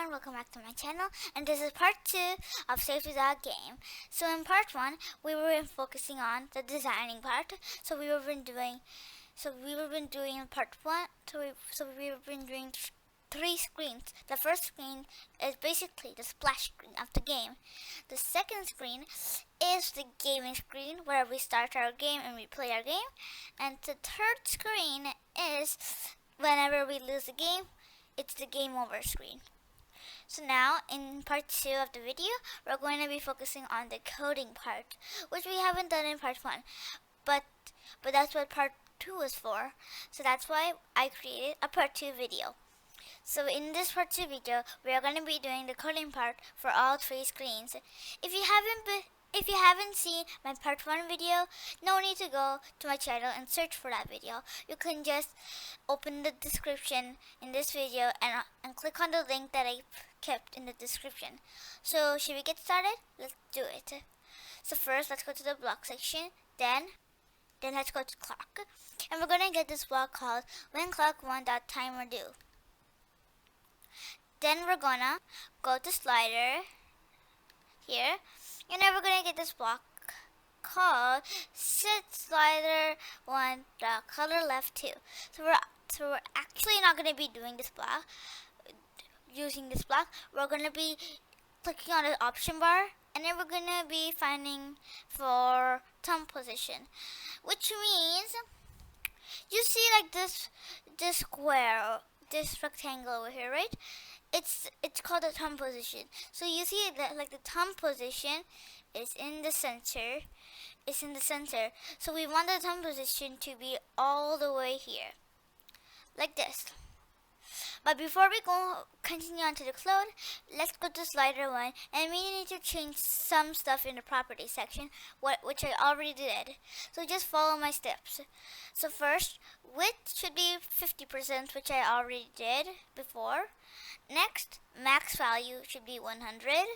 everyone, welcome back to my channel, and this is part 2 of Saved Without Game. So in part 1, we were focusing on the designing part. We were been doing part 1, we were been doing 3 screens. The first screen is basically the splash screen of the game. The second screen is the gaming screen where we start our game and we play our game. And the third screen is whenever we lose the game, it's the game over screen. So now in part 2 of the video, we're going to be focusing on the coding part, which we haven't done in part 1, but that's what part 2 is for. So that's why I created a part 2 video. So in this part 2 video, we are going to be doing the coding part for all 3 screens. If you haven't seen my part 1 video, no need to go to my channel and search for that video. You can just open the description in this video and click on the link that I kept in the description. So should we get started? Let's do it. So first, let's go to the block section. Then let's go to clock. And we're going to get this block called when clock 1.timer due. Then we're going to go to slider here. And then we're going to get this block called set slider 1 color left 2. So we're actually not going to be doing this block, using this block. We're going to be clicking on the option bar, and then we're going to be finding for thumb position, which means you see like this square, this rectangle over here, right? It's called the thumb position. So you see that like the thumb position is in the center. It's in the center. So we want the thumb position to be all the way here, like this. But before we continue on to the code, let's go to slider 1, and we need to change some stuff in the properties section, which I already did. So just follow my steps. So first, width should be 50%, which I already did before. Next, max value should be 100.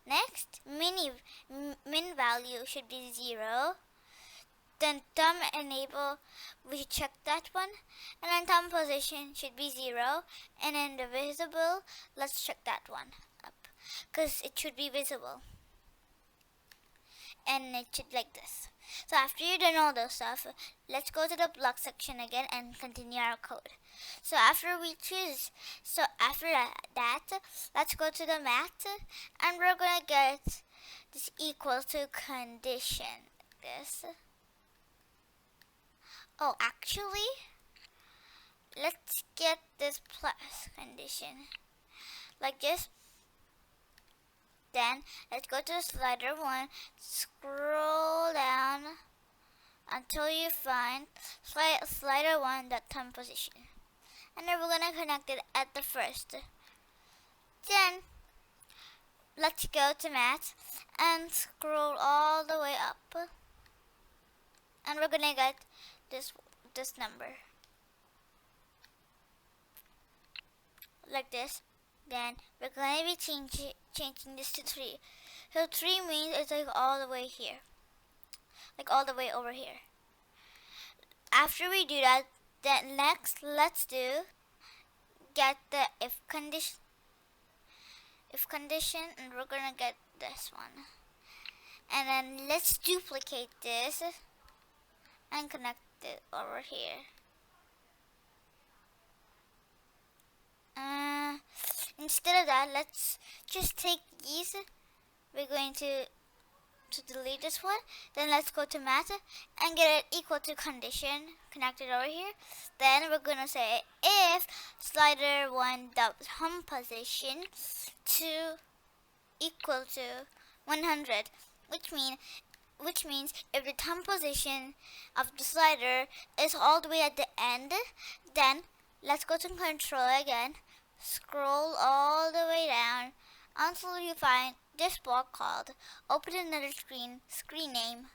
Next, min value should be 0. Then thumb enable, we should check that one. And then thumb position should be 0. And then the visible, let's check that one up, because it should be visible. And it should like this. So after you've done all those stuff, let's go to the block section again and continue our code. So after that, let's go to the math, and we're gonna get this equal to condition. This. Oh, actually, let's get this plus condition like this. Then let's go to slider 1, scroll down until you find slider 1 thumb position, and then we're gonna connect it at the first. Then let's go to math and scroll all the way up, and we're gonna get this number like this. Then we're going to be changing this to 3. So 3 means it's like all the way here, like all the way over here. After we do that, then next let's get the if condition, and we're gonna get this one. And then let's duplicate this and connect it over here. Instead of that, let's just take these. We're going to delete this one. Then let's go to math and get it equal to condition, connect it over here. Then we're going to say if slider 1 thumb position equal to 100, which means if the thumb position of the slider is all the way at the end, then let's go to control again, scroll all the way down until you find this block called open another screen name.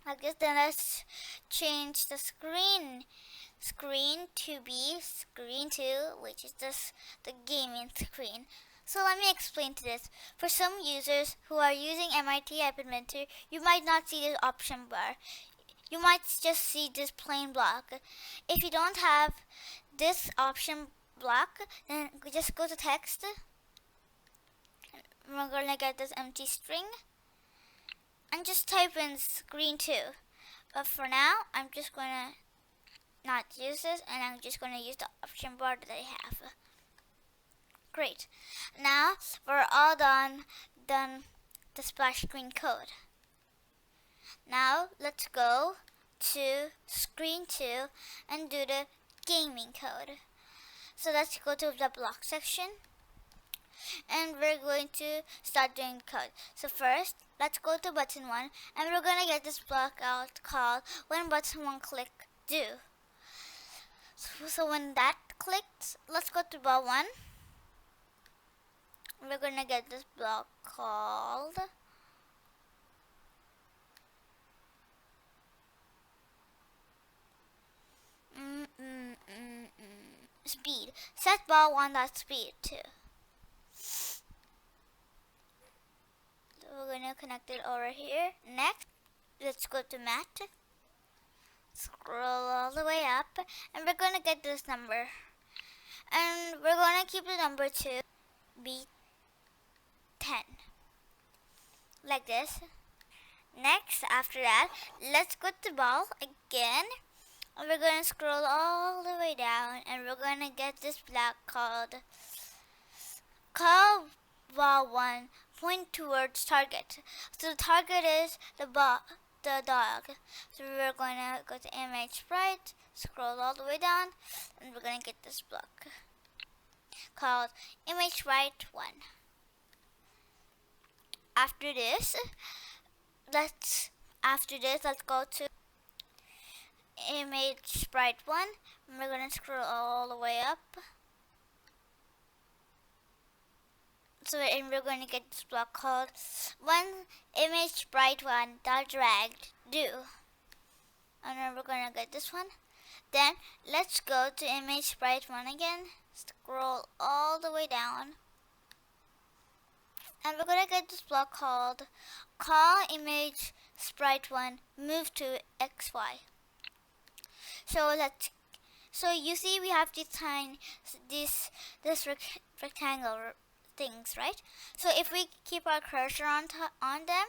Like this. Then let's change the screen to be screen 2, which is the gaming screen. So let me explain to this. For some users who are using MIT App Inventor, you might not see this option bar. You might just see this plain block. If you don't have this option block, then we just go to text. We're gonna get this empty string and just type in screen 2. But for now, I'm just gonna not use this, and I'm just gonna use the option bar that I have. Great. Now we're all done the splash screen code. Now let's go to screen 2 and do the gaming code. So let's go to the block section and we're going to start doing code. So first, let's go to button 1 and we're going to get this block out called when button 1 click do. So when that clicks, let's go to bar 1. We're going to get this block called speed. Set bar 1 dot speed too. So we're gonna connect it over here. Next, let's go to math. Scroll all the way up, and we're gonna get this number. And we're gonna keep the number to be 10, like this. Next, after that, let's go to ball again. And we're going to scroll all the way down and we're going to get this block called call ball 1 point towards target. So the target is the dog. So we're going to go to image sprite, scroll all the way down, and we're going to get this block called image sprite 1. After this, let's go to image sprite 1 and we're going to scroll all the way up. So and we're going to get this block called when image sprite 1 dot dragged do. And then we're going to get this one. Then let's go to image sprite 1 again, scroll all the way down, and we're going to get this block called call image sprite 1 move to XY. So you see we have defined this rectangle things, right? So if we keep our cursor on them,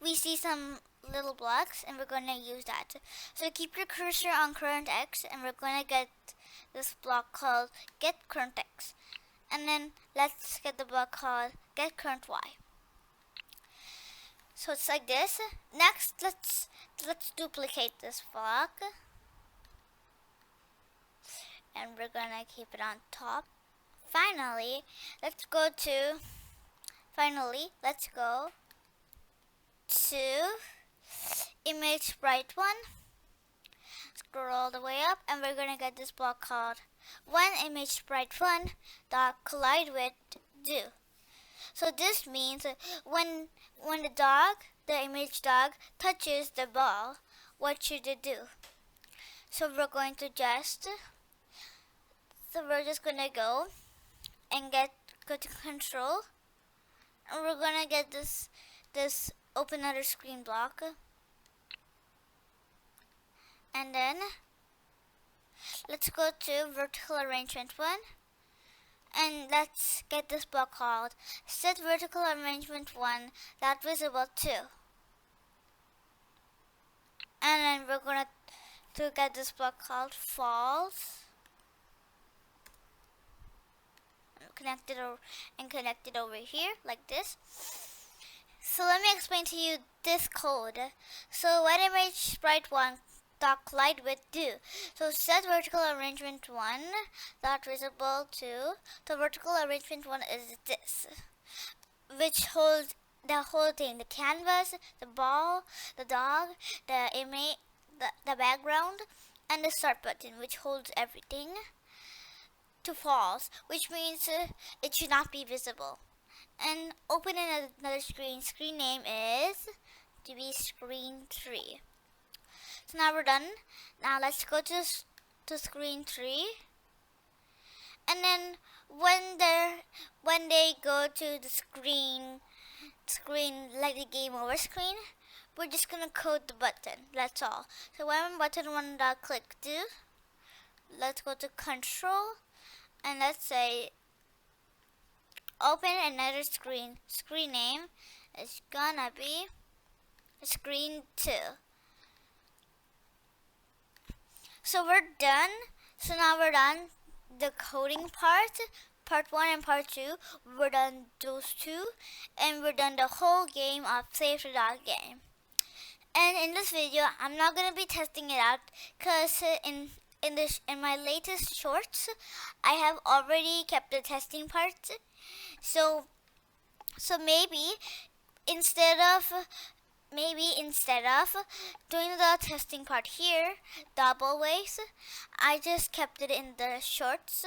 we see some little blocks and we're going to use that. So keep your cursor on current X and we're going to get this block called get current X. And then let's get the block called get current Y. So it's like this. Next, let's duplicate this block. And we're gonna keep it on top. Finally, let's go to image sprite 1. Scroll all the way up and we're gonna get this block called when image sprite 1 dot collide with do. So this means when the image dog touches the ball, what should it do? So we're just gonna go and go to control, and we're gonna get this open other screen block, and then let's go to vertical arrangement 1. And let's get this block called set vertical arrangement 1 dot visible 2. And then we're gonna to get this block called false. Connect it over here like this. So let me explain to you this code. So when image sprite 1 dot collide with do. So set vertical arrangement 1 dot visible 2. The vertical arrangement 1 is this, which holds the whole thing: the canvas, the ball, the dog, the image, the background, and the start button, which holds everything, to false, which means it should not be visible. And open another screen. Screen name is to be screen 3. So now we're done. Now let's go to screen 3. And then when they go to the screen like the game over screen, we're just gonna code the button. That's all. So when button 1 dot click do, let's go to control and let's say open another screen. Screen name is gonna be screen 2. So we're done. So now we're done the coding part 1 and part 2. We're done those two, and we're done the whole game of Save the Dog game. And in this video, I'm not gonna be testing it out because in my latest shorts, I have already kept the testing part. So maybe instead of doing the testing part here double ways, I just kept it in the shorts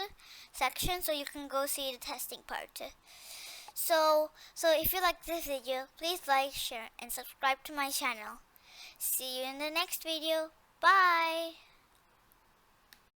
section so you can go see the testing part. So if you like this video, please like, share, and subscribe to my channel. See you in the next video. Bye!